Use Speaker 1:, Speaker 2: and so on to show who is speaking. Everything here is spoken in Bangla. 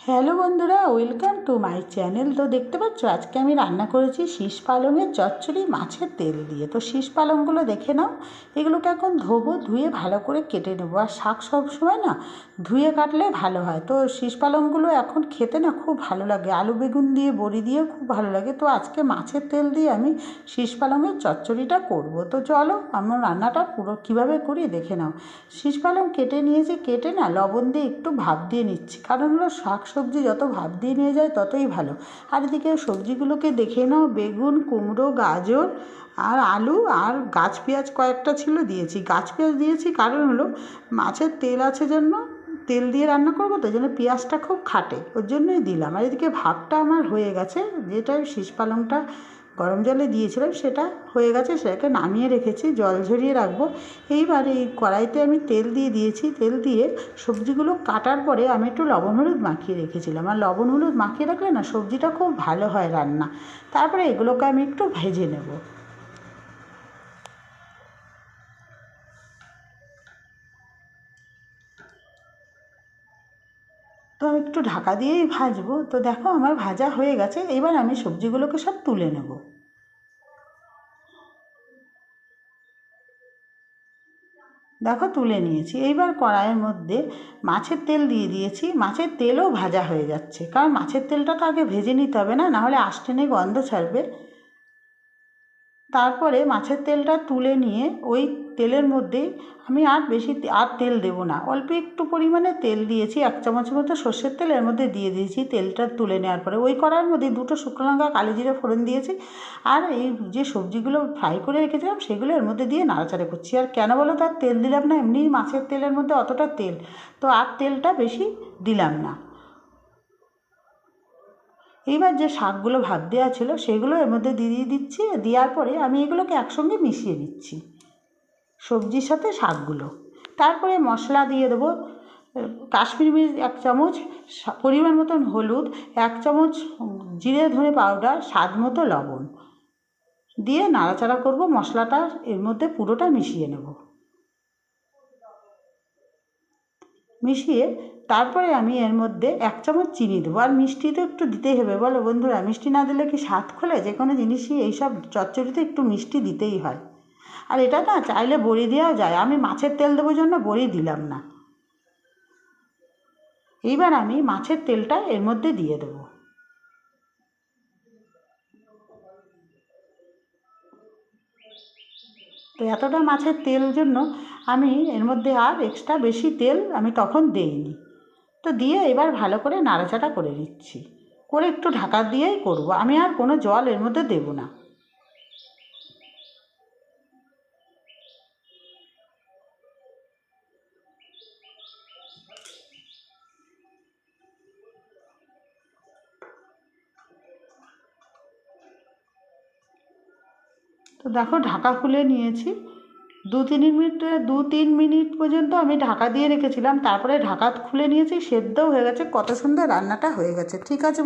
Speaker 1: হ্যালো বন্ধুরা, ওয়েলকাম টু মাই চ্যানেল। তো দেখতে পাচ্ছ আজকে আমি রান্না করেছি শীষ পালংয়ের চচ্চড়ি মাছের তেল দিয়ে। তো শীষ পালংগুলো দেখে নাও, এগুলোকে এখন ধোবো, ধুয়ে ভালো করে কেটে নেবো। আর শাক সবসময় না ধুয়ে কাটলে ভালো হয়। তো শীষ পালংগুলো এখন খেতে না খুব ভালো লাগে, আলু বেগুন দিয়ে বড়ি দিয়েও খুব ভালো লাগে। তো আজকে মাছের তেল দিয়ে আমি শীষ পালংয়ের চচ্চড়িটা করবো। তো চলো আমার রান্নাটা পুরো কীভাবে করি দেখে নাও। শীষ পালং কেটে নিয়েছি, কেটে না লবণ দিয়ে একটু ভাপ দিয়ে নিচ্ছি, কারণ হলো শাক সবজি যত ভাপ দিয়ে নিয়ে যায় ততই ভালো। আর এদিকে সবজিগুলোকে দেখে নাও, বেগুন, কুমড়ো, গাজর আর আলু আর গাছ পেঁয়াজ কয়েকটা ছিল দিয়েছি। গাছ পেঁয়াজ দিয়েছি কারণ হলো মাছের তেল আছে জন্য, তেল দিয়ে রান্না করবো তো, জন্য পেঁয়াজটা খুব খাটে, ওর জন্যই দিলাম। আর এদিকে ভাপটা আমার হয়ে গেছে, যেটা শীষ পালংটা গরম জলে দিয়েছিলাম সেটা হয়ে গেছে, সেটাকে নামিয়ে রেখেছি, জল ঝরিয়ে রাখবো। এইবার এই কড়াইতে আমি তেল দিয়ে দিয়েছি। তেল দিয়ে সবজিগুলো কাটার পরে আমি একটু লবণ হলুদ মাখিয়ে রেখেছিলাম। আর লবণ হলুদ মাখিয়ে রাখলে না সবজিটা খুব ভালো হয় রান্না। তারপরে এগুলোকে আমি একটু ভেজে নেব। তো আমি একটু ঢাকা দিয়েই ভাজবো। তো দেখো আমার ভাজা হয়ে গেছে, এবার আমি সবজিগুলোকে সব তুলে নেব। দেখো তুলে নিয়েছি। এইবার কড়াইয়ের মধ্যে মাছের তেল দিয়ে দিয়েছি। মাছের তেলও ভাজা হয়ে যাচ্ছে, কারণ মাছের তেলটা তো আগে ভেজে নিতে হবে না, নাহলে আঁশটেনে গন্ধ ছাড়বে। তারপরে মাছের তেলটা তুলে নিয়ে ওই তেলের মধ্যেই আমি আর বেশি তেল দেবো না, অল্প একটু পরিমাণে তেল দিয়েছি, 1 চামচ মতো সর্ষের তেল এর মধ্যে দিয়ে দিয়েছি। তেলটা তুলে নেওয়ার পরে ওই কড়াইয়ের মধ্যে 2টো শুকনো লঙ্কা, কালো জিরে ফোড়ন দিয়েছি। আর এই যে সবজিগুলো ফ্রাই করে রেখেছিলাম সেগুলো এর মধ্যে দিয়ে নাড়াচাড়া করছি। আর কেন বলো তো আর তেল দিলাম না, এমনি মাছের তেলের মধ্যে অতটা তেল, তো আর তেলটা বেশি দিলাম না। এইবার যে শাকগুলো ভাপ দেওয়া ছিল সেগুলো এর মধ্যে দিয়ে দিচ্ছি। দেওয়ার পরে আমি এগুলোকে একসঙ্গে মিশিয়ে নিচ্ছি সবজির সাথে শাকগুলো। তারপরে মশলা দিয়ে দেবো, কাশ্মীরি মির্চ 1 চামচ, পরিমাণ মতন হলুদ, 1 চামচ জিরে ধনে পাউডার, স্বাদ মতো লবণ দিয়ে নাড়াচাড়া করব। মশলাটা এর মধ্যে পুরোটা মিশিয়ে নেব। মিশিয়ে তারপরে আমি এর মধ্যে 1 চামচ চিনি দেবো। আর মিষ্টি তো একটু দিতেই হবে, বলো বন্ধুরা, মিষ্টি না দিলে কি স্বাদ খোলে? যে কোনো জিনিসই এইসব চচ্চড়িতে একটু মিষ্টি দিতেই হয়। আর এটা না চাইলে বড়ি দেওয়া যায়, আমি মাছের তেল দেবো জন্য বড়ি দিলাম না। এইবার আমি মাছের তেলটা এর মধ্যে দিয়ে দেবো। তো এতটা মাছের তেল জন্য আমি এর মধ্যে আর এক্সট্রা বেশি তেল আমি তখন দেইনি। তো দিয়ে এবার ভালো করে নাড়াচাড়া করে নিচ্ছি, করে একটু ঢাকা দিয়েই করব, আমি আর কোনো জল এর মধ্যে দেবো না। তো দেখো ঢাকা খুলে নিয়েছি। 2-3 মিনিট পর্যন্ত আমি ঢাকা দিয়ে রেখেছিলাম, তারপরে ঢাকা খুলে নিয়েছি, সেদ্ধও হয়ে গেছে, কত সুন্দর রান্নাটা হয়ে গেছে। ঠিক আছে।